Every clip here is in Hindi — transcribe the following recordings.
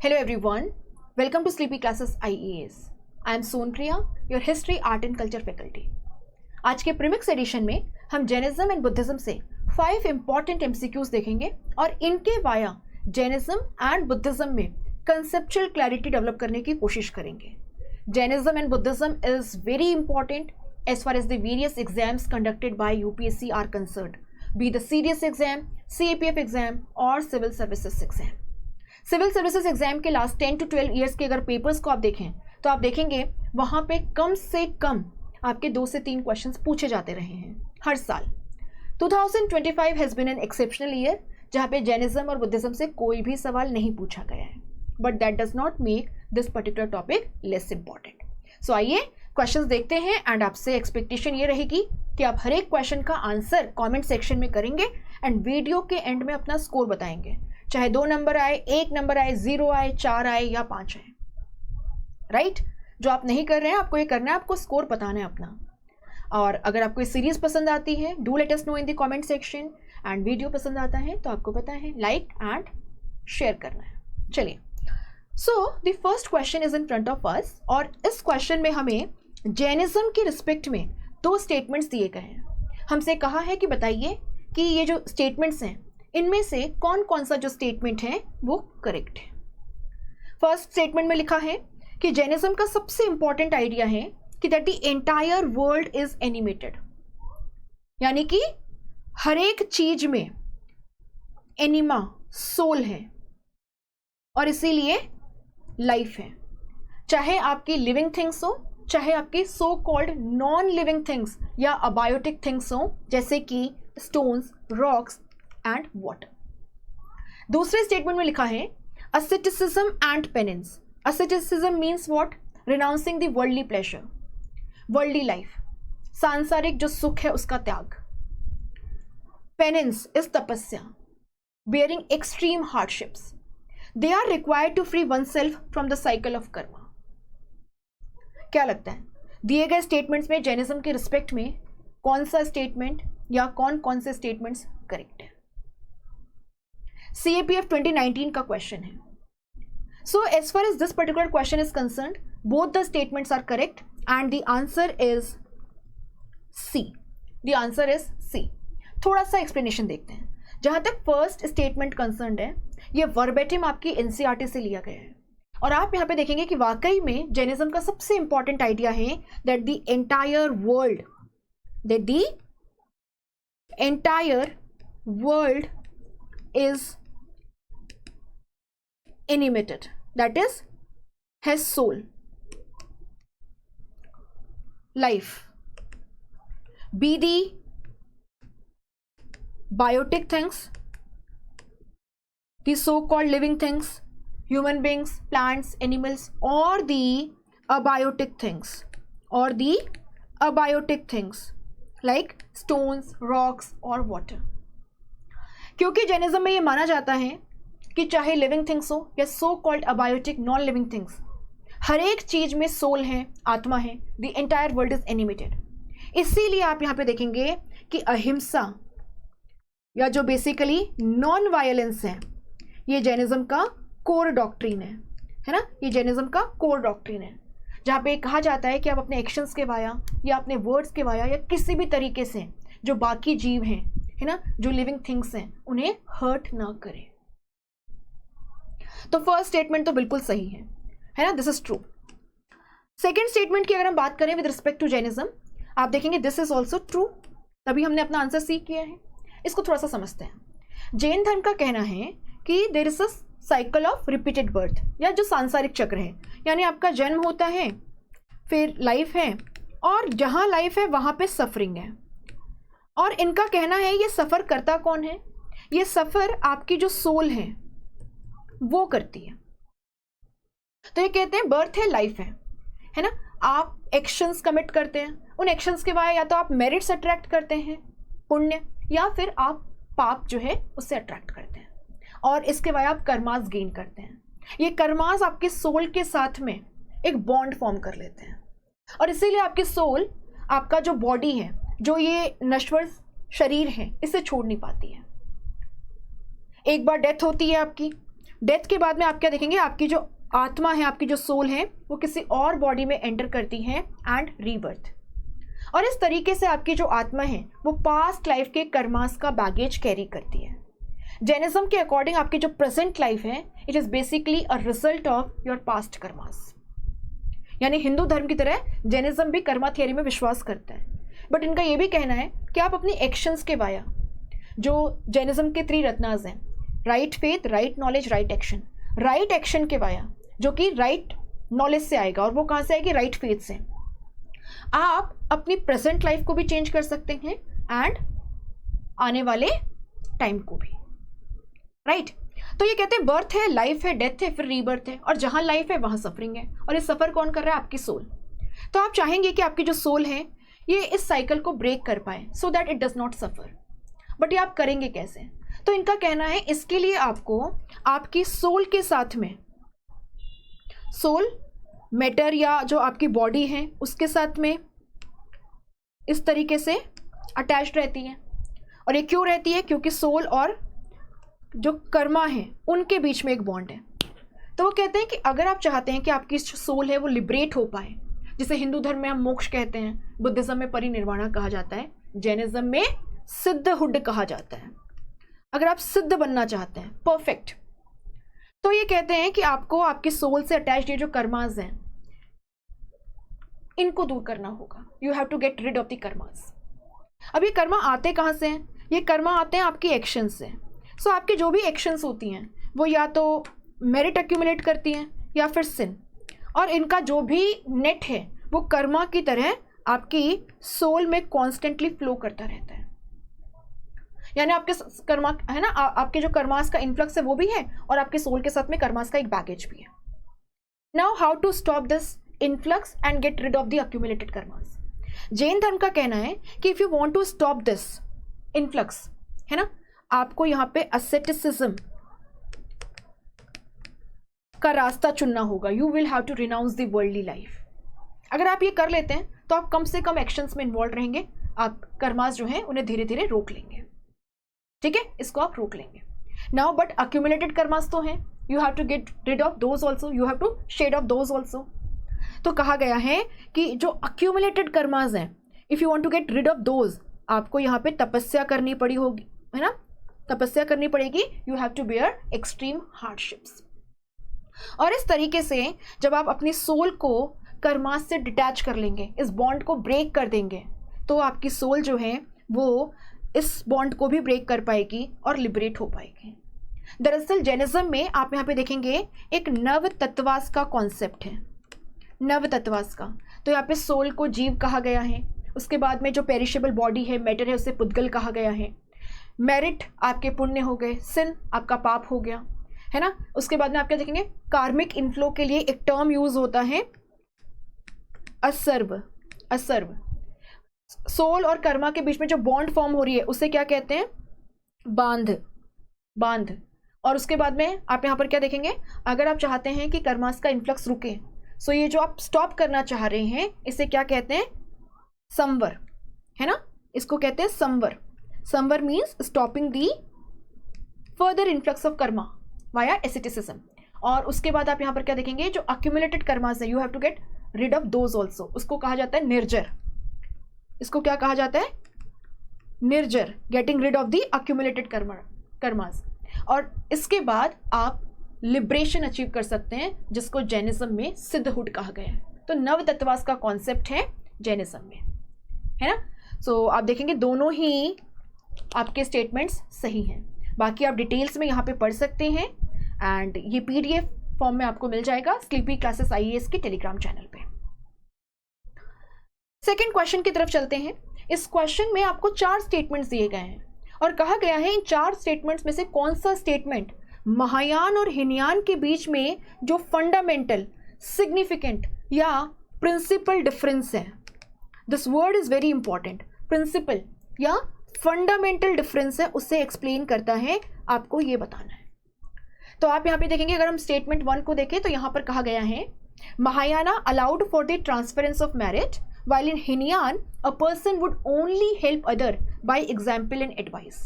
Hello everyone, welcome to Sleepy Classes IAS. I am Sonpriya, your History, Art and Culture faculty. आज के प्रीमिक्स एडिशन में हम जैनिज्म एंड बुद्धिज्म से 5 इंपॉर्टेंट एमसीक्यूज देखेंगे और इनके वाया जैनिज्म एंड बुद्धिज्म में कंसेप्चुअल क्लैरिटी डेवलप करने की कोशिश करेंगे. Jainism and Buddhism is very important as far as the various exams conducted by UPSC are concerned, be the CDS exam, CAPF exam or civil services exam. Civil services exam के लास्ट 10 to 12 ईयर्स के अगर पेपर्स को आप देखें तो आप देखेंगे वहाँ पे कम से कम आपके 2 से 3 क्वेश्चंस पूछे जाते रहे हैं हर साल. 2025 has been an exceptional year जहाँ पे जैनिज्म और बुद्धिज्म से कोई भी सवाल नहीं पूछा गया है, but that does not make this particular topic less important. So आइए क्वेश्चंस देखते हैं एंड आपसे एक्सपेक्टेशन ये रहेगी कि आप हर एक क्वेश्चन का आंसर कमेंट सेक्शन में करेंगे एंड वीडियो के एंड में अपना स्कोर बताएंगे, चाहे 2 नंबर आए, 1 नंबर आए, 0 आए, 4 आए या 5 आए. राइट? जो आप नहीं कर रहे हैं आपको ये करना है, आपको स्कोर बताना है अपना. और अगर आपको ये सीरीज पसंद आती है do let us know in the comment section and video पसंद आता है तो आपको पता है लाइक एंड शेयर करना है. चलिए, so the first question is in front of us और इस क्वेश्चन में हमें जैनिज्म के रिस्पेक्ट में 2 स्टेटमेंट्स दिए गए हैं. हमसे कहा है कि बताइए कि ये जो स्टेटमेंट्स हैं इनमें से कौन कौन सा जो स्टेटमेंट है वो करेक्ट है. फर्स्ट स्टेटमेंट में लिखा है कि जैनिज्म का सबसे इंपॉर्टेंट आइडिया है कि that the entire world is animated, यानी कि हर एक चीज में एनिमा सोल है और इसीलिए लाइफ है. चाहे आपकी लिविंग थिंग्स हो, चाहे आपकी so called non living things या अबायोटिक थिंग्स हो, जैसे कि स्टोन्स, रॉक्स एंड वाटर. दूसरे स्टेटमेंट में लिखा है asceticism and penance. Asceticism means what? Renouncing the worldly pleasure, worldly life, सांसारिक जो सुख है उसका त्याग. Penance is तपस्या, bearing extreme hardships. They are required to free oneself from the cycle of karma. क्या लगता है दिए गए स्टेटमेंट्स में जैनिज्म के रिस्पेक्ट में कौन सा स्टेटमेंट या कौन कौन से स्टेटमेंट्स करेक्ट है? CAPF 2019 का क्वेश्चन है. So as far as this particular question is concerned both the statements are correct and the answer is C. The answer is C. थोड़ा सा एक्सप्लेनेशन देखते हैं. जहां तक फर्स्ट स्टेटमेंट कंसर्न्ड है ये वर्बेटिम आपकी NCERT से लिया गया है और आप यहाँ पे देखेंगे कि वाकई में जैनिज्म का सबसे इंपॉर्टेंट आइडिया है that the entire world, that the entire world is animated, that is has soul, life, be the biotic things, the so-called living things, human beings, plants, animals, or the abiotic things, or the abiotic things like stones, rocks or water. क्योंकि जैनिज्म में ये माना जाता है कि चाहे लिविंग थिंग्स हो या so called abiotic non living things, हर एक चीज में सोल है, आत्मा है. The entire world is animated. इसीलिए आप यहाँ पे देखेंगे कि अहिंसा या जो बेसिकली नॉन वायलेंस है ये जैनिज्म का कोर डॉक्ट्रिन है ना. ये जैनिज्म का कोर डॉक्ट्रिन है जहाँ पे कहा जाता है कि आप अपने एक्शंस के वाया या अपने वर्ड्स के वाया या किसी भी तरीके से जो बाकी जीव हैं है ना, जो लिविंग थिंग्स हैं, उन्हें हर्ट ना करें. तो फर्स्ट स्टेटमेंट तो बिल्कुल सही है ना, this is true. Second statement की अगर हम बात करें विद रिस्पेक्ट टू जैनिज्म, आप देखेंगे दिस इज ऑल्सो ट्रू. तभी हमने अपना आंसर सी किया है. इसको थोड़ा सा समझते हैं. जैन धर्म का कहना है कि there is a cycle of repeated birth, या जो सांसारिक चक्र है, यानी आपका जन्म होता है, फिर लाइफ है, और जहां लाइफ है वहां पे सफरिंग है. और इनका कहना है ये सफ़र करता कौन है? ये सफ़र आपकी जो सोल है वो करती है. तो ये कहते हैं बर्थ है, लाइफ है ना. आप एक्शंस कमिट करते हैं, उन एक्शंस के बाद या तो आप मेरिट्स अट्रैक्ट करते हैं, पुण्य, या फिर आप पाप जो है उससे अट्रैक्ट करते हैं, और इसके बाद आप कर्मास गेन करते हैं. ये कर्मास आपके सोल के साथ में एक बॉन्ड फॉर्म कर लेते हैं और इसीलिए आपकी सोल, आपका जो बॉडी है, जो ये नश्वर शरीर है, इसे छोड़ नहीं पाती है. एक बार डेथ होती है आपकी, डेथ के बाद में आप क्या देखेंगे, आपकी जो आत्मा है, आपकी जो सोल है, वो किसी और बॉडी में एंटर करती है एंड रीबर्थ। और इस तरीके से आपकी जो आत्मा है वो पास्ट लाइफ के कर्मास का बैगेज कैरी करती है। जैनिज्म के अकॉर्डिंग आपकी जो प्रेजेंट लाइफ है it is basically a result of your past karmas. यानी हिंदू धर्म की तरह जैनिज्म भी कर्मा थियरी में विश्वास करता है, बट इनका ये भी कहना है कि आप अपनी एक्शंस के वाया, जो जैनिज्म के 3 रत्नास हैं, right faith, right knowledge, right action, right action के वाया जो कि राइट नॉलेज से आएगा, और वो कहाँ से आएगी, राइट फेथ से, आप अपनी प्रेजेंट लाइफ को भी चेंज कर सकते हैं एंड आने वाले टाइम को भी, राइट। तो ये कहते हैं बर्थ है, लाइफ है, डेथ है, फिर रीबर्थ है, और जहां लाइफ है वहां सफरिंग है, और ये सफर कौन कर रहा है, आपकी सोल। तो आप चाहेंगे कि आपकी जो सोल है ये इस साइकिल को ब्रेक कर पाए so that it does not suffer, but ये आप करेंगे कैसे। तो इनका कहना है इसके लिए आपको आपकी सोल के साथ में, सोल मैटर या जो आपकी बॉडी है उसके साथ में इस तरीके से अटैच्ड रहती है। और ये क्यों रहती है, क्योंकि सोल और जो कर्मा है उनके बीच में एक बॉन्ड है। तो वो कहते हैं कि अगर आप चाहते हैं कि आपकी सोल है वो लिबरेट हो पाए, जिसे हिंदू धर्म में हम मोक्ष कहते हैं, बुद्धिज्म में परिनिर्वाणा कहा जाता है, जैनिज्म में सिद्धहुड कहा जाता है, अगर आप सिद्ध बनना चाहते हैं, परफेक्ट, तो ये कहते हैं कि आपको आपकी सोल से अटैच्ड ये जो कर्मास हैं इनको दूर करना होगा। You have to get rid of the karmas. अब ये कर्मा आते कहाँ से हैं, ये कर्मा आते हैं आपकी एक्शन से। सो आपकी जो भी एक्शंस होती हैं वो या तो मेरिट एक्यूमुलेट करती हैं या फिर सिन, और इनका जो भी नेट है वो कर्मा की तरह आपकी सोल में कॉन्स्टेंटली फ्लो करता रहता है। यानी आपके कर्मा है ना, आपके जो कर्मास का इन्फ्लक्स है वो भी है, और आपके सोल के साथ में कर्मास का एक बैगेज भी है। Now how to stop this influx and get rid of the accumulated karmas. Jain धर्म का कहना है कि if you want to stop this influx, है ना, आपको यहाँ पे asceticism का रास्ता चुनना होगा। You will have to renounce the worldly life. अगर आप ये कर लेते हैं तो आप कम से कम एक्शंस में इन्वॉल्व रहेंगे, आप कर्मास जो हैं उन्हें धीरे धीरे रोक लेंगे, ठीक है, इसको आप रोक लेंगे। नाउ बट अक्यूमुलेटेड कर्मास तो हैं, you have to get rid of those also, you have to shed off those also. तो कहा गया है कि जो अक्यूमुलेटेड कर्मास हैं, if you want to get rid of those, आपको यहाँ पे तपस्या करनी पड़ी होगी, है ना, तपस्या करनी पड़ेगी। You have to bear extreme hardships. और इस तरीके से जब आप अपनी सोल को कर्मास से डिटैच कर लेंगे, इस बॉन्ड को ब्रेक कर देंगे, तो आपकी सोल जो है वो इस बॉन्ड को भी ब्रेक कर पाएगी और लिबरेट हो पाएगी। दरअसल जैनिज्म में आप यहाँ पे देखेंगे एक नव तत्वास का कॉन्सेप्ट है, नव तत्वास का। तो यहाँ पे सोल को जीव कहा गया है, उसके बाद में जो पेरिशेबल बॉडी है, मैटर है, उसे पुद्गल कहा गया है। मेरिट आपके पुण्य हो गए, सिन आपका पाप हो गया, है ना। उसके बाद में आप क्या देखेंगे, कार्मिक इनफ्लो के लिए एक टर्म यूज होता है असर्व। असर्व, सोल और कर्मा के बीच में जो बॉन्ड फॉर्म हो रही है उसे क्या कहते हैं, बांध, बांध। और उसके बाद में आप यहाँ पर क्या देखेंगे, अगर आप चाहते हैं कि कर्मास का इन्फ्लक्स रुके, सो ये जो आप स्टॉप करना चाह रहे हैं इसे क्या कहते हैं, संवर, है ना, इसको कहते हैं संवर। संवर means stopping the further influx of karma via asceticism. और उसके बाद आप यहाँ पर क्या देखेंगे, जो अक्यूमुलेटेड कर्मास है, you have to get rid of those also, उसको कहा जाता है निर्जर। इसको क्या कहा जाता है, निर्जर, getting rid of the accumulated karmas. और इसके बाद आप लिबरेशन अचीव कर सकते हैं, जिसको जैनिज्म में सिद्धहुड कहा गया है। तो नव तत्वास का कॉन्सेप्ट है जैनिज्म में, है ना। सो आप देखेंगे दोनों ही आपके स्टेटमेंट्स सही हैं। बाकी आप डिटेल्स में यहाँ पे पढ़ सकते हैं, एंड ये PDF फॉर्म में आपको मिल जाएगा स्लीपी क्लासेस IAS के टेलीग्राम चैनल पे। सेकेंड क्वेश्चन की तरफ चलते हैं। इस क्वेश्चन में आपको 4 स्टेटमेंट्स दिए गए हैं, और कहा गया है इन 4 स्टेटमेंट्स में से कौन सा स्टेटमेंट महायान और हीनयान के बीच में जो फंडामेंटल, सिग्निफिकेंट या प्रिंसिपल डिफरेंस है। This word is very important, principal या फंडामेंटल डिफरेंस है, उससे एक्सप्लेन करता है, आपको ये बताना है। तो आप यहाँ पे देखेंगे, अगर हम स्टेटमेंट 1 को देखें तो यहाँ पर कहा गया है Mahayana allowed for the transference of merit, while in Hinayan a person would only help other by example and advice।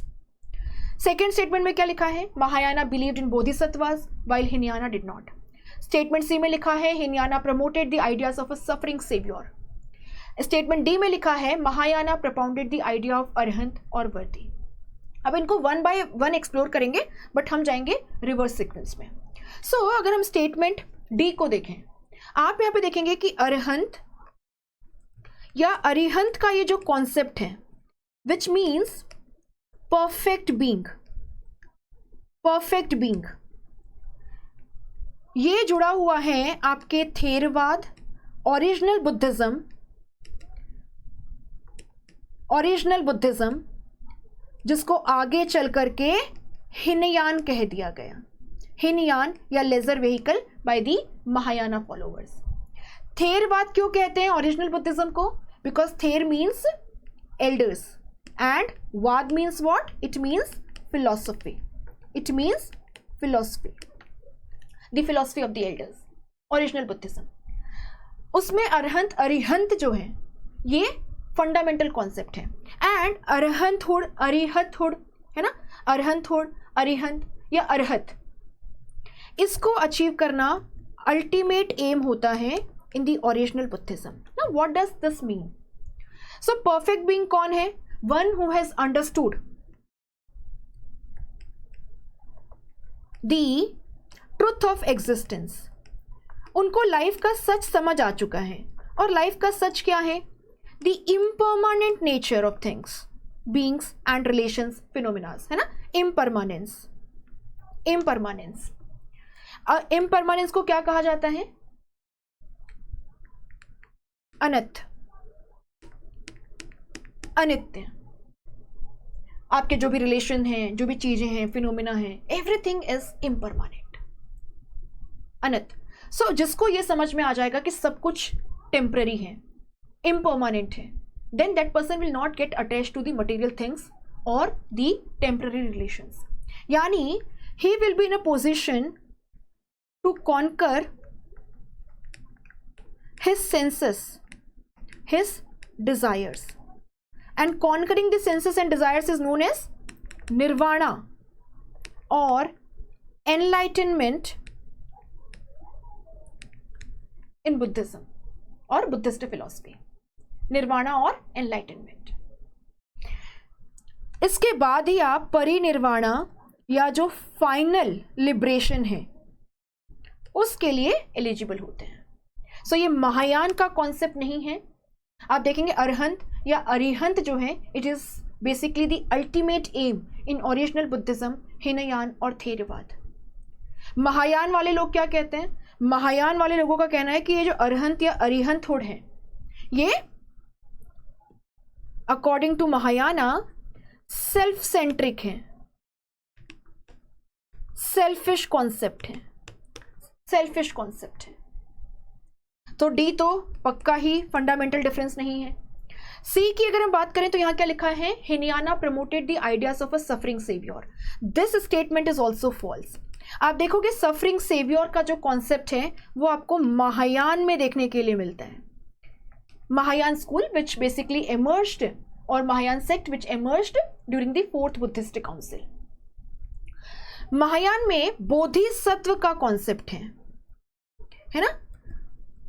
Second statement में क्या लिखा है, Mahayana believed in bodhisattvas while Hinayana did not. Statement C में लिखा है Hinayana promoted the ideas of a suffering saviour. Statement D में लिखा है Mahayana propounded the idea of Arhant और वर्दी। अब इनको वन बाय वन एक्सप्लोर करेंगे, बट हम जाएंगे रिवर्स सीक्वेंस में। सो अगर हम स्टेटमेंट डी को देखें, आप यहाँ पे देखेंगे कि अरहंत या अरिहंत का ये जो कॉन्सेप्ट है, which means perfect being, perfect being, ये जुड़ा हुआ है आपके Theravada, original Buddhism, original Buddhism जिसको आगे चल करके हिनयान कह दिया गया, हिनयान या lesser vehicle by the Mahayana followers. Theravada क्यों कहते हैं ओरिजिनल बुद्धिज्म को? Because thera means elders and vada means what? It means philosophy, it means philosophy, the philosophy of the elders, original Buddhism. उसमें अरहंत अरिहंत जो है ये फंडामेंटल कॉन्सेप्ट है। एंड अरहंतहुड, अरिहतहुड है ना, अरहंतहुड, अरिहंत या अरहत, इसको अचीव करना अल्टीमेट एम होता है इन द ओरिजिनल बुद्धिज्म। ना what does this mean? So perfect being कौन है? One who has understood the truth of existence. उनको लाइफ का सच समझ आ चुका है, और लाइफ का सच क्या है? The impermanent nature of things, beings and relations, phenomena, है ना, impermanence, impermanence, impermanence को क्या कहा जाता है? अनंत, अनित्य। आपके जो भी रिलेशन हैं, जो भी चीजें हैं, फिनोमिना हैं, एवरीथिंग इज इम्परमानेंट, अनंत। सो जिसको ये समझ में आ जाएगा कि सब कुछ टेम्पररी है, impermanent है, then that person will not get attached to the material things or the temporary relations. यानी he will be in a position to conquer his senses, his desires, and conquering the senses and desires is known as nirvana or enlightenment in Buddhism or Buddhist philosophy. Nirvana और एनलाइटनमेंट। इसके बाद ही आप परिनिर्वाणा या जो फाइनल लिबरेशन है उसके लिए एलिजिबल होते हैं। सो ये महायान का कॉन्सेप्ट नहीं है। आप देखेंगे अरहंत या अरिहंत जो है, it is basically the ultimate aim in original Buddhism, Hinayana और थेरवाद। महायान वाले लोग क्या कहते हैं? महायान वाले लोगों का कहना है कि ये जो अरहंत या अरिहंतहुड है, ये according to Mahayana self centric है, सेल्फिश कॉन्सेप्ट है, सेल्फिश कॉन्सेप्ट है। तो डी तो पक्का ही फंडामेंटल डिफरेंस नहीं है। सी की अगर हम बात करें तो यहां क्या लिखा है? Hinayana promoted the ideas of a suffering saviour. This statement is also false. आप देखोगे सफरिंग सेवियर का जो कॉन्सेप्ट है वो आपको महायान में देखने के लिए मिलता है। Mahayana school which basically emerged, और Mahayana sect which emerged during the 4th Buddhist council. Mahayana में बोधिसत्व का कॉन्सेप्ट है ना,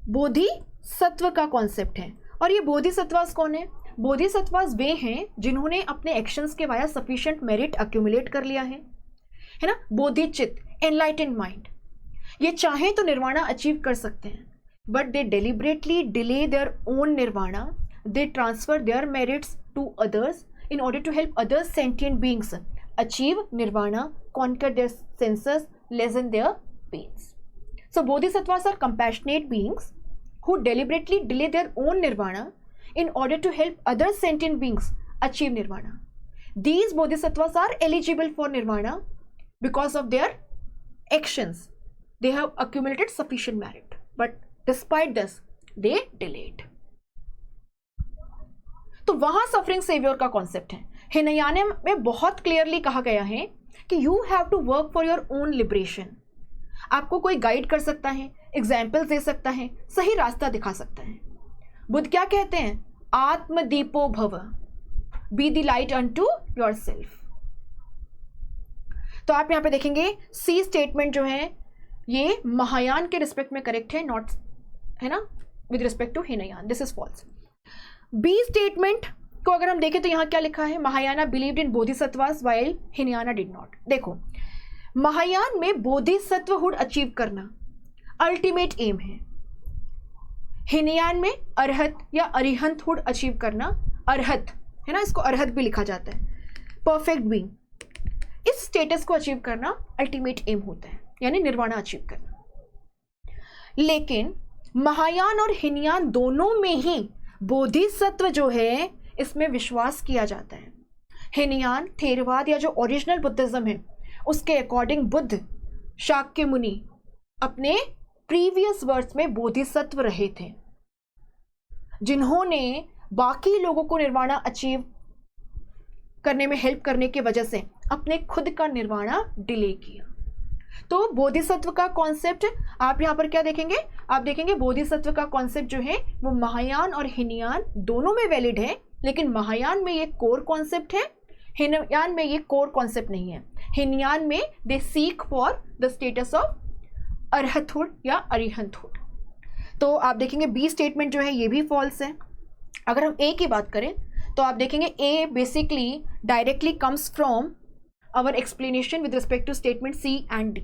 बोधिसत्व का कॉन्सेप्ट है। और ये बोधिसत्वास कौन है? बोधिसत्वास वे हैं जिन्होंने अपने एक्शंस के वाया सफिशिएंट मेरिट अक्यूमुलेट कर लिया है ना, बोधिचित, एनलाइटेंड माइंड। ये चाहें तो निर्वाणा अचीव कर सकते हैं, but they deliberately delay their own nirvana. They transfer their merits to others in order to help other sentient beings achieve nirvana, conquer their senses, lessen their pains. So bodhisattvas are compassionate beings who deliberately delay their own nirvana in order to help other sentient beings achieve nirvana. These bodhisattvas are eligible for nirvana because of their actions. They have accumulated sufficient merit, but despite this they delayed. तो वहां सफरिंग सेवियर का कॉन्सेप्ट है। हिनयाना में बहुत क्लियरली कहा गया है कि you have to work for your own liberation. आपको कोई गाइड कर सकता है, एग्जाम्पल्स दे सकता है, सही रास्ता दिखा सकता है। बुद्ध क्या कहते हैं? आत्मदीपो भव, be the light unto yourself. तो आप यहाँ पे देखेंगे सी स्टेटमेंट जो है ये महायान के रिस्पेक्ट में करेक्ट है, नॉट, है ना, with respect to Hinayana, this is false. B statement को अगर हम देखें तो यहाँ क्या लिखा है, Mahayana believed in bodhisattvas while Hinayana did not. देखो महायान में बोधिसत्वहुड अचीव करना अल्टीमेट एम है, हिनयान में अरहत या अरिहंतहुड अचीव करना, अरहत है ना, इसको अरहत भी लिखा जाता है, परफेक्ट बीइंग, इस स्टेटस को अचीव करना अल्टीमेट एम होता है, यानी निर्वाणा अचीव करना। लेकिन महायान और हिनयान दोनों में ही बोधिसत्व जो है इसमें विश्वास किया जाता है। हिनयान थेरवाद या जो ओरिजिनल बुद्धिज्म है उसके अकॉर्डिंग बुद्ध शाक्य मुनि अपने प्रीवियस वर्ड्स में बोधिसत्व रहे थे, जिन्होंने बाकी लोगों को निर्वाणा अचीव करने में हेल्प करने की वजह से अपने खुद का निर्वाणा डिले किया। तो बोधिसत्व का कॉन्सेप्ट आप यहाँ पर क्या देखेंगे, आप देखेंगे बोधिसत्व का कॉन्सेप्ट जो है वो महायान और हिनयान दोनों में वैलिड है, लेकिन महायान में ये कोर कॉन्सेप्ट है, हिनयान में ये कोर कॉन्सेप्ट नहीं है। हिनयान में they seek for the status of arhathood या अरिहंतहुड। तो आप देखेंगे बी स्टेटमेंट जो है ये भी फॉल्स है। अगर हम ए की बात करें तो आप देखेंगे A basically directly comes from our explanation with respect to statement C and D.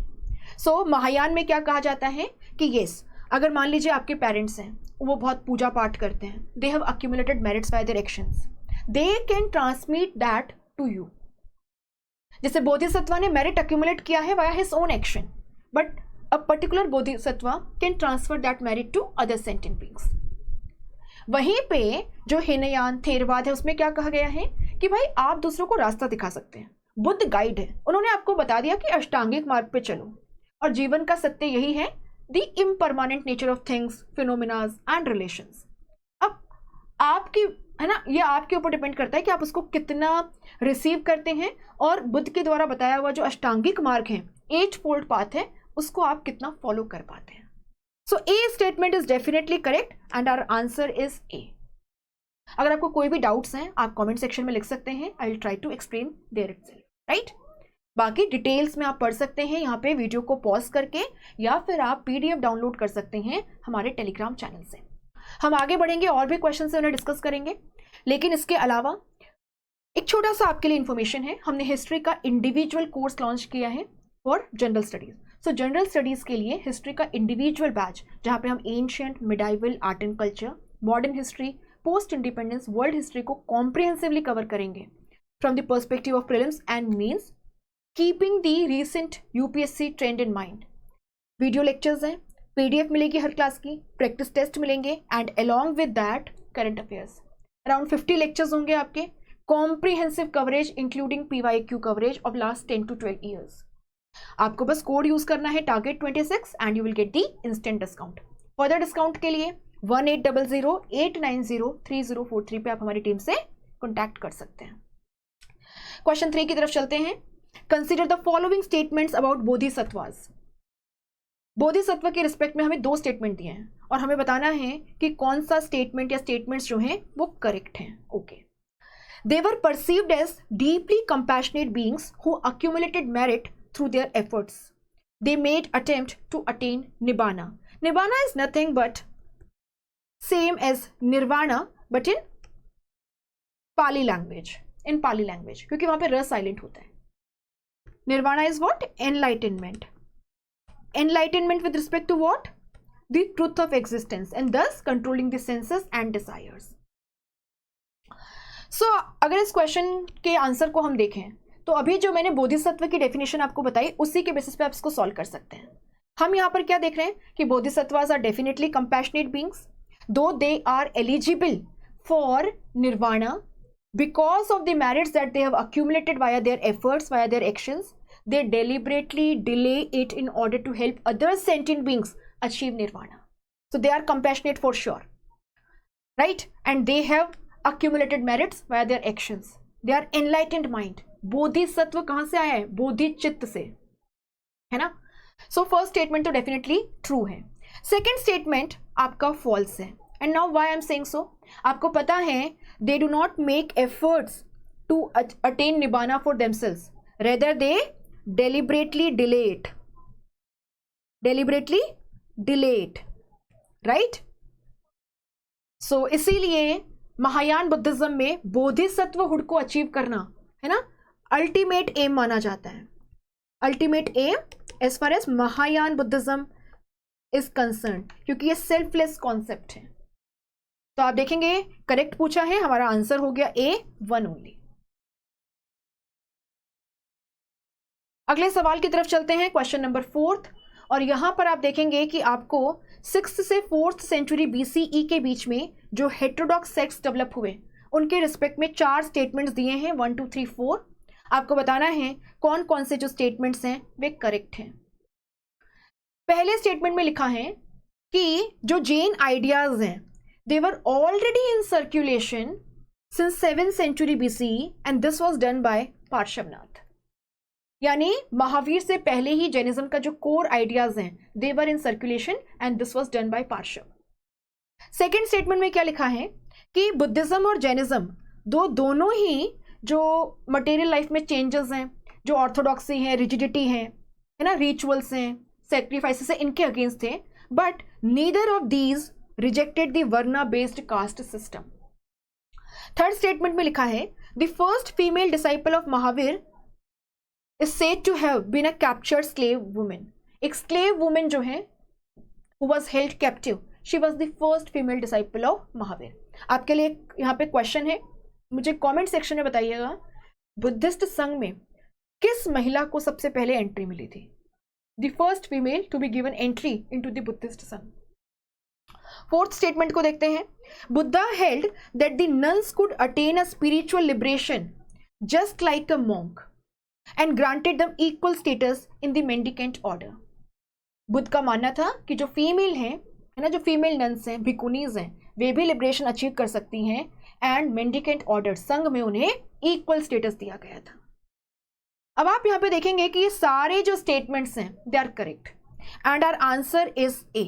So Mahayana में क्या कहा जाता है कि येस, अगर मान लीजिए आपके पेरेंट्स हैं, वो बहुत पूजा पाठ करते हैं, they have accumulated merits by their actions, they can transmit that to you. जैसे बोधिसत्व ने मेरिट अक्यूमुलेट किया है via his own action, but a particular bodhisattva can transfer that merit to other sentient beings. वहीं पे जो हिनयान थेरवाद है उसमें क्या कहा गया है कि भाई आप दूसरों को रास्ता दिखा सकते हैं, बुद्ध गाइड है, उन्होंने आपको बता दिया कि अष्टांगिक मार्ग पे चलो और जीवन का सत्य यही है, the impermanent nature of things, phenomenas and relations. अब आपकी, है ना, ये आपके ऊपर डिपेंड करता है कि आप उसको कितना रिसीव करते हैं और बुद्ध के द्वारा बताया हुआ जो अष्टांगिक मार्ग है, 8 फोल्ड पाथ है, उसको आप कितना फॉलो कर पाते हैं। So A statement is definitely correct and our answer is A. अगर आपको कोई भी डाउट्स हैं आप कमेंट सेक्शन में लिख सकते हैं, I will try to explain there itself, right. बाकी डिटेल्स में आप पढ़ सकते हैं यहाँ पे वीडियो को पॉज करके, या फिर आप पीडीएफ डाउनलोड कर सकते हैं हमारे टेलीग्राम चैनल से। हम आगे बढ़ेंगे और भी क्वेश्चन से उन्हें डिस्कस करेंगे, लेकिन इसके अलावा एक छोटा सा आपके लिए इन्फॉर्मेशन है, हमने हिस्ट्री का इंडिविजुअल कोर्स लॉन्च किया है for general studies. So general studies के लिए हिस्ट्री का इंडिविजुअल बैच, जहाँ पे हम ancient, medieval, art and culture, modern history, post independence, world history को कॉम्प्रिहेंसिवली कवर करेंगे from the perspective of prelims and mains, keeping the recent UPSC trend in mind. Video lectures हैं, पीडीएफ मिलेगी हर क्लास की, प्रैक्टिस टेस्ट मिलेंगे and along with that current affairs. Around 50 lectures होंगे आपके, comprehensive coverage including PYQ coverage of last 10 to 12 years. आपको बस कोड यूज करना है target 26 and you will get the instant discount. Further discount के लिए 1800-890-3043 पे आप हमारी टीम से कॉन्टैक्ट कर सकते हैं। क्वेश्चन 3 की तरफ चलते हैं। Consider the following statements about bodhisattvas. Bodhisattva के रिस्पेक्ट में हमें 2 स्टेटमेंट दिए हैं और हमें बताना है कि कौन सा स्टेटमेंट या स्टेटमेंट्स जो हैं वो करेक्ट हैं। Okay, they were perceived as deeply compassionate beings who accumulated merit through their efforts. They made attempt to attain nibbana. Nibbana is nothing but same as nirvana but in Pali language. In Pali language, क्योंकि वहां पे र साइलेंट होता है। Nirvana is what? Enlightenment. Enlightenment with respect to what? The truth of existence and thus controlling the senses and desires. So अगर इस क्वेश्चन के आंसर को हम देखें तो अभी जो मैंने बोधिसत्व की डेफिनेशन आपको बताई उसी के बेसिस पे आप इसको सॉल्व कर सकते हैं। हम यहाँ पर क्या देख रहे हैं कि bodhisattvas are definitely compassionate beings, though they are eligible for nirvana because of the merits that they have accumulated via their efforts, via their actions, they deliberately delay it in order to help other sentient beings achieve nirvana. So they are compassionate for sure, right, and they have accumulated merits via their actions, they are enlightened mind. Bodhisattva कहां से आया है? बोधि चित्त से, है ना। सो फर्स्ट स्टेटमेंट तो डेफिनेटली ट्रू है। सेकेंड स्टेटमेंट आपका फॉल्स है। And now why I am saying so, आपको पता है they do not make efforts to attain nibbana for themselves, rather they deliberately delayed, right. So इसीलिए महायान बुद्धिज्म में बोधिसत्वहुड को अचीव करना, है ना, अल्टीमेट एम माना जाता है। Ultimate aim as far as Mahayana Buddhism is concern, क्योंकि ये सेल्फलेस कॉन्सेप्ट है। तो आप देखेंगे करेक्ट पूछा है, हमारा आंसर हो गया A1 ओनली। अगले सवाल की तरफ चलते हैं, क्वेश्चन नंबर 4। और यहां पर आप देखेंगे कि आपको 6th से 4th सेंचुरी BCE के बीच में जो हेटेरोडॉक्स सेक्ट्स डेवलप हुए उनके रिस्पेक्ट में 4 स्टेटमेंट्स दिए हैं, 1 2 3 4। आपको बताना है कौन कौन से जो स्टेटमेंट्स हैं वे करेक्ट हैं। पहले स्टेटमेंट में लिखा है कि जो जैन आइडियाज हैं they were already in circulation since 7th century BCE and this was done by Parshvanath. यानी महावीर से पहले ही जैनिज्म का जो कोर आइडियाज हैं they were in circulation and this was done by Parshva. Second statement में क्या लिखा है कि बुद्धिज्म और जैनिज्म दोनों ही जो मटेरियल लाइफ में चेंजेस हैं, जो ऑर्थोडॉक्सी है, रिजिडिटी है ना, रिचुअल्स हैं, सेक्रीफाइसेस है, इनके अगेंस्ट थे, but neither of these rejected the varna based caste system. Third statement में लिखा है the first female disciple of Mahavira is said to have been a captured slave woman. एक slave woman जो है who was held captive, she was the first female disciple of Mahavir. आपके लिए यहाँ पे क्वेश्चन है, मुझे कमेंट सेक्शन में बताइएगा बुद्धिस्ट संघ में किस महिला को सबसे पहले एंट्री मिली थी? The first female to be given entry into the Buddhist sangha. Fourth statement को देखते हैं, Buddha held that the nuns could attain a spiritual liberation just like a monk and granted them equal status in the mendicant order। Buddha का मानना था कि जो फीमेल है ना, जो फीमेल नन्स हैं, भिकुनीज हैं, वे भी लिबरेशन अचीव कर सकती हैं एंड मेंडिकेंट ऑर्डर संघ में उन्हें इक्वल स्टेटस दिया गया था। अब आप यहाँ पे देखेंगे कि ये सारे जो स्टेटमेंट्स हैं they are correct and our answer is A.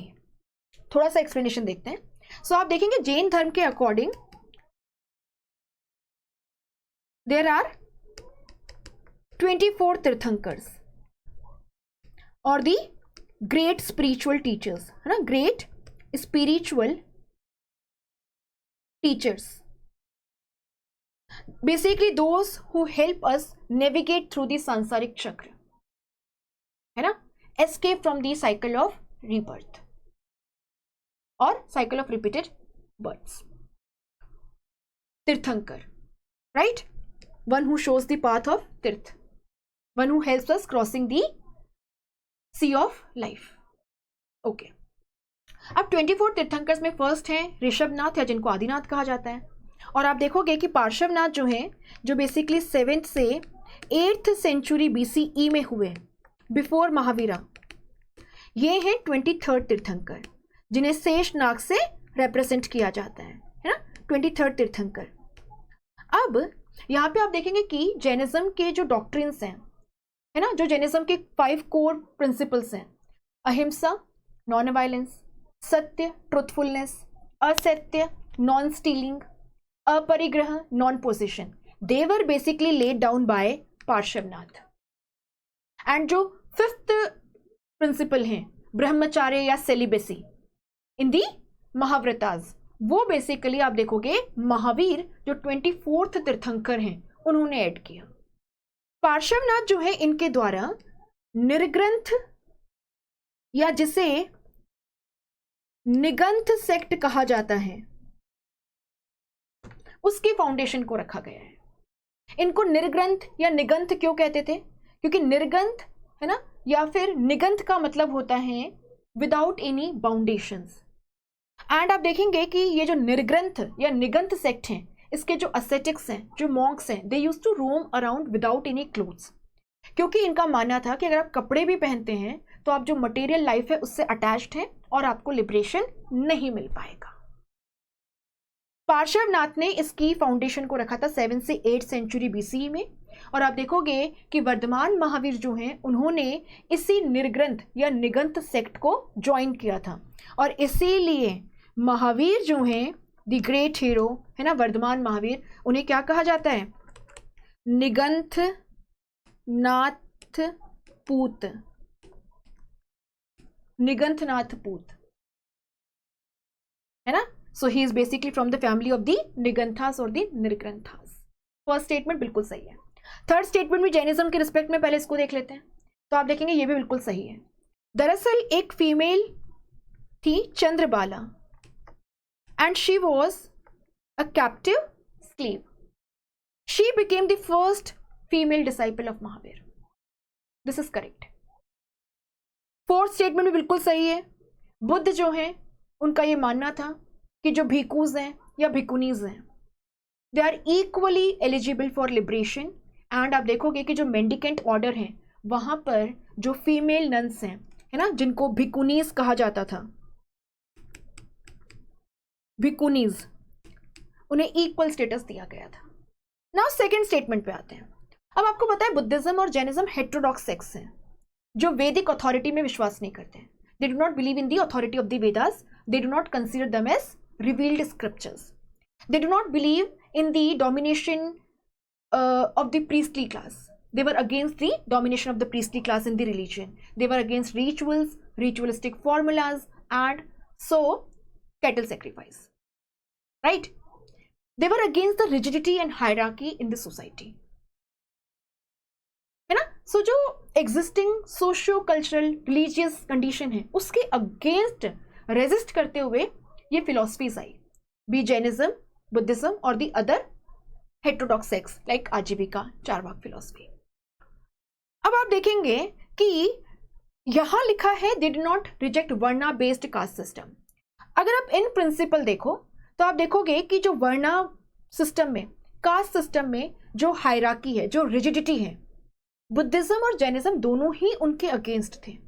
थोड़ा सा एक्सप्लेनेशन देखते हैं। सो आप देखेंगे जैन धर्म के अकॉर्डिंग देयर आर 24 तीर्थंकर्स और दी ग्रेट स्पिरिचुअल टीचर्स, है ना, great spiritual teachers, basically those who help us navigate through the सांसारिक चक्र, है ना, escape from the cycle of rebirth और साइकिल ऑफ रिपीटेड बर्थ्स। तीर्थंकर, right, one who shows the path of तीर्थ, one who helps us crossing the sea of life। Okay, अब 24 तीर्थंकर्स में फर्स्ट हैं ऋषभनाथ या जिनको आदिनाथ कहा जाता है। और आप देखोगे कि पार्श्वनाथ जो है, जो बेसिकली 7th से 8th सेंचुरी BCE में हुए बिफोर महावीरा, ये हैं 23rd तीर्थंकर जिन्हें शेषनाग से रिप्रेजेंट किया जाता है ना, 23rd तीर्थंकर। अब यहाँ पे आप देखेंगे कि जैनिज्म के जो डॉक्ट्रिन्स हैं, है ना, जो जैनिज्म के 5 कोर प्रिंसिपल्स हैं, ahimsa, non violence, satya, truthfulness, asteya, non stealing, aparigraha, non possession, they were basically laid down by Parshvanath. And जो 5th प्रिंसिपल है ब्रह्मचार्य या सेलिबेसी इन दी महाव्रताज, वो बेसिकली आप देखोगे महावीर जो 24th तीर्थंकर हैं उन्होंने ऐड किया। पार्श्वनाथ जो है इनके द्वारा निर्ग्रंथ या जिसे निगंथ सेक्ट कहा जाता है उसके फाउंडेशन को रखा गया है। इनको निर्ग्रंथ या निगंथ क्यों कहते थे? क्योंकि निर्ग्रंथ, है ना, या फिर निगंथ का मतलब होता है विदाउट एनी बाउंडेशंस। एंड आप देखेंगे कि ये जो निर्ग्रंथ या निगंथ सेक्ट हैं, इसके जो असेटिक्स हैं, जो मॉन्क्स हैं, they used to roam around without any clothes, क्योंकि इनका मानना था कि अगर आप कपड़े भी पहनते हैं तो आप जो मटेरियल लाइफ है उससे अटैच्ड हैं और आपको लिबरेशन नहीं मिल पाएगा। पार्श्वनाथ ने इसकी फाउंडेशन को रखा था 7 से 8 सेंचुरी BCE में। और आप देखोगे कि वर्धमान महावीर जो हैं उन्होंने इसी निर्ग्रंथ या निगंथ सेक्ट को ज्वाइन किया था और इसीलिए महावीर जो हैं द ग्रेट हीरो, है ना, वर्धमान महावीर, उन्हें क्या कहा जाता है? निगंथ नाथ पूत, निगंथनाथ पूत, है ना. So he is basically from the family of the Niganthas और द निर्ग्रंथास. फर्स्ट स्टेटमेंट बिल्कुल सही है. थर्ड स्टेटमेंट भी जैनिज्म के रिस्पेक्ट में, पहले इसको देख लेते हैं. तो आप देखेंगे ये भी बिल्कुल सही है. दरअसल एक फीमेल थी Chandrabala and she was a captive slave. She became the first female disciple of Mahavira. This is correct. Fourth statement भी बिल्कुल सही है. बुद्ध जो है उनका ये मानना था कि जो भिक्खुज हैं या भिक्खुनीज हैं, they are equally eligible for liberation. And आप देखोगे कि जो मेंडिकेंट ऑर्डर है वहां पर जो फीमेल नन्स हैं, है ना, जिनको भिक्खुनीज कहा जाता था, भिक्खुनीज, उन्हें इक्वल स्टेटस दिया गया था. नाउ सेकंड स्टेटमेंट पे आते हैं. अब आपको पता है बुद्धिज्म और जैनिज्म हेटेरोडॉक्स सेक्ट्स हैं जो वैदिक अथॉरिटी में विश्वास नहीं करते हैं. They do not believe in the authority of the Vedas. They do not consider them as revealed scriptures. They do not believe in the domination of the priestly class. They were against the domination of the priestly class in the religion. They were against rituals, ritualistic formulas, and so cattle sacrifice. Right? They were against the rigidity and hierarchy in the society. है ना? So जो existing socio-cultural religious condition है उसके against resist करते हुए ये philosophies आई. Be Jainism, Buddhism or the other heterodox sects like Ajivika, Charvaka philosophy. अब आप देखेंगे कि यहां लिखा है they do not reject varna based caste system. अगर आप इन प्रिंसिपल देखो तो आप देखोगे कि जो वर्णा सिस्टम में, कास्ट सिस्टम में जो हायरार्की है, जो रिजिडिटी है, बुद्धिज्म और जैनिज्म दोनों ही उनके अगेंस्ट थे.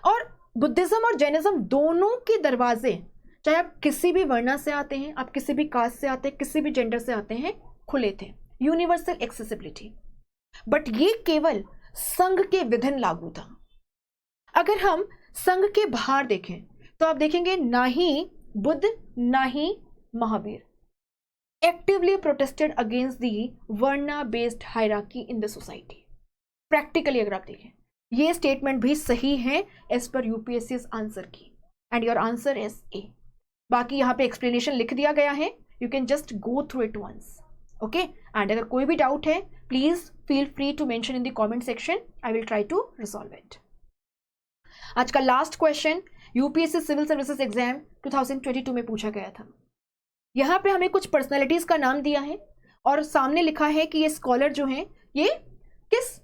और बुद्धिज्म और जैनिज्म दोनों के दरवाजे, चाहे आप किसी भी वर्णा से आते हैं, आप किसी भी कास्ट से आते हैं, किसी भी जेंडर से आते हैं, खुले थे. Universal accessibility. बट ये केवल संघ के विधिन लागू था. अगर हम संघ के बाहर देखें तो आप देखेंगे ना ही बुद्ध ना ही Mahavira actively protested against the varna based hierarchy in the society. Practically अगर आप देखें ये स्टेटमेंट भी सही है एज पर यूपीएससी आंसर की. And your answer is A. बाकी यहाँ पे एक्सप्लेनेशन लिख दिया गया है, you can just go through it once. Okay. And अगर कोई भी डाउट है please feel free to mention in the comment section. I will try to resolve it. आज का last question UPSC civil services exam 2022 में पूछा गया था. यहाँ पे हमें कुछ पर्सनैलिटीज का नाम दिया है और सामने लिखा है कि ये स्कॉलर जो हैं ये किस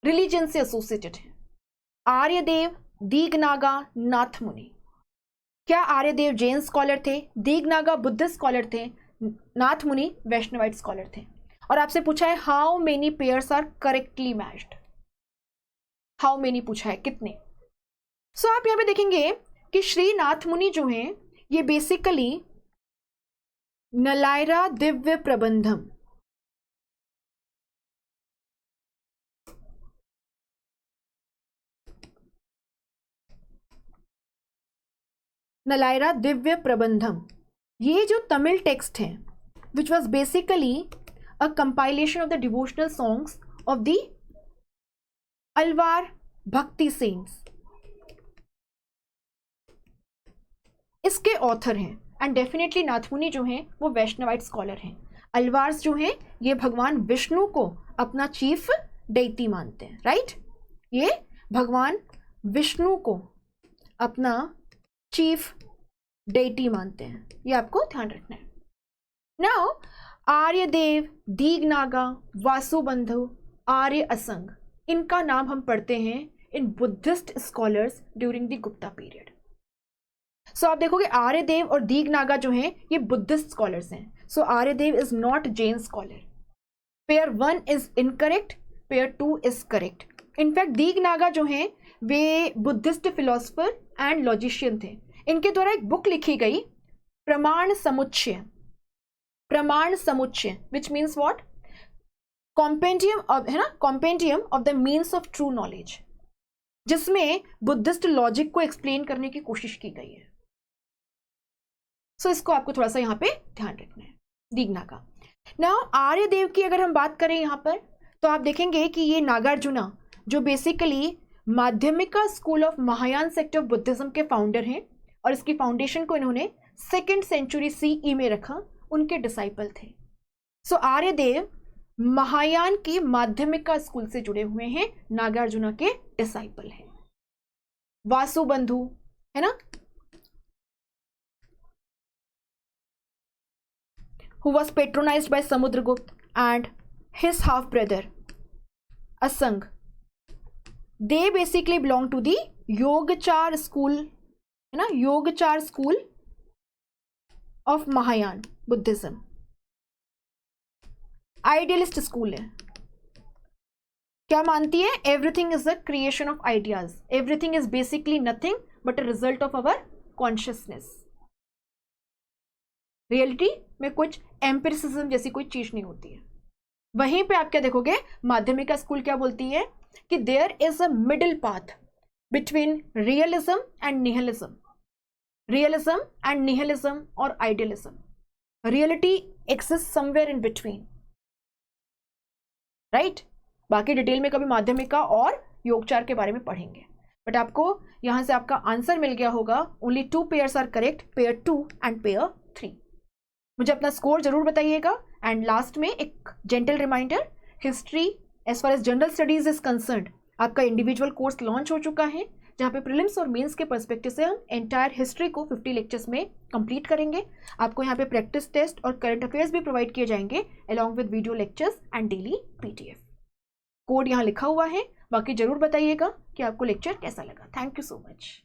रिलीजन से एसोसिएटेड है. आर्यदेव, दीगनागा, नाथ मुनि. क्या आर्यदेव जैन स्कॉलर थे, दीगनागा बुद्धिस्ट स्कॉलर थे, नाथ मुनि वैष्णवाइट स्कॉलर थे. और आपसे पूछा है how many pairs are correctly matched. How many पूछा है, कितने. सो आप यहां पे देखेंगे कि श्री नाथ मुनि जो हैं ये बेसिकली नलायरा दिव्य प्रबंधम, नलायरा दिव्य प्रबंधम, ये जो तमिल टेक्स्ट है which was basically a compilation of the devotional songs of the Alvar bhakti saints, इसके ऑथर हैं. एंड डेफिनेटली नाथमुनि जो हैं वो वैष्णवाइट स्कॉलर हैं. अलवार्स जो हैं ये भगवान विष्णु को अपना चीफ डेटी मानते हैं. राइट. ये भगवान विष्णु को अपना चीफ डेटी मानते हैं, ये आपको ध्यान रखना है. नाउ आर्यदेव, दीगनागा, वासुबंधु, आर्य असंग, इनका नाम हम पढ़ते हैं in Buddhist scholars during the Gupta period. So आप देखोगे आर्यदेव और दीगनागा जो हैं ये बुद्धिस्ट स्कॉलर्स हैं. So Aryadeva is not Jain scholar. Pair 1 is incorrect, pair 2 is correct. In fact Dignaga जो हैं वे बुद्धिस्ट फिलोसफर एंड लॉजिशियन थे. इनके द्वारा एक बुक लिखी गई प्रमाण समुच्चय, प्रमाण समुच्चय which means what, compendium of, है ना, compendium of the means of true knowledge, जिसमें बुद्धिस्ट लॉजिक को एक्सप्लेन करने की कोशिश की गई है. सो इसको आपको थोड़ा सा यहाँ पे ध्यान रखना है. दीगनागा. नाउ आर्यदेव की अगर हम बात करें यहाँ पर तो आप देखेंगे कि ये नागार्जुना जो basically Madhyamika school of Mahayana sect of Buddhism के फाउंडर हैं और इसकी फाउंडेशन को इन्होंने 2nd सेंचुरी CE में रखा, उनके डिसाइपल थे। सो आर्यदेव महायान की माध्यमिका स्कूल से जुड़े हुए हैं, नागार्जुना के डिसाइपल हैं। वासुबंधु है ना, who was patronized by Samudragupta and his half brother Asang. They basically belong to the Yogachar school, है ना, Yogachar school of Mahayan Buddhism. Idealist school है, क्या मानती है? Everything is a creation of ideas. Everything is basically nothing but a result of our consciousness. Reality में कुछ एम्पिरिसिज्म जैसी कोई चीज नहीं होती है। वहीं पे आप क्या देखोगे, माध्यमिका स्कूल क्या बोलती है कि there is a middle path between realism and nihilism, realism and nihilism और idealism. Reality exist somewhere in between, right. बाकी डिटेल में कभी माध्यमिका और योगचार के बारे में पढ़ेंगे, बट आपको यहां से आपका आंसर मिल गया होगा। Only 2 pairs are correct, pair 2 and pair 3। मुझे अपना स्कोर जरूर बताइएगा। एंड लास्ट में एक gentle reminder, history as far as general studies is concerned, आपका इंडिविजुअल कोर्स लॉन्च हो चुका है, जहाँ पे प्रीलिम्स और मेंस के पर्सपेक्टिव से हम एंटायर हिस्ट्री को 50 लेक्चर्स में कंप्लीट करेंगे। आपको यहाँ पे प्रैक्टिस टेस्ट और करंट अफेयर्स भी प्रोवाइड किए जाएंगे along with video lectures and daily PDF। Code यहाँ लिखा हुआ है, बाकी जरूर बताइएगा कि आपको लेक्चर कैसा लगा। Thank you so much.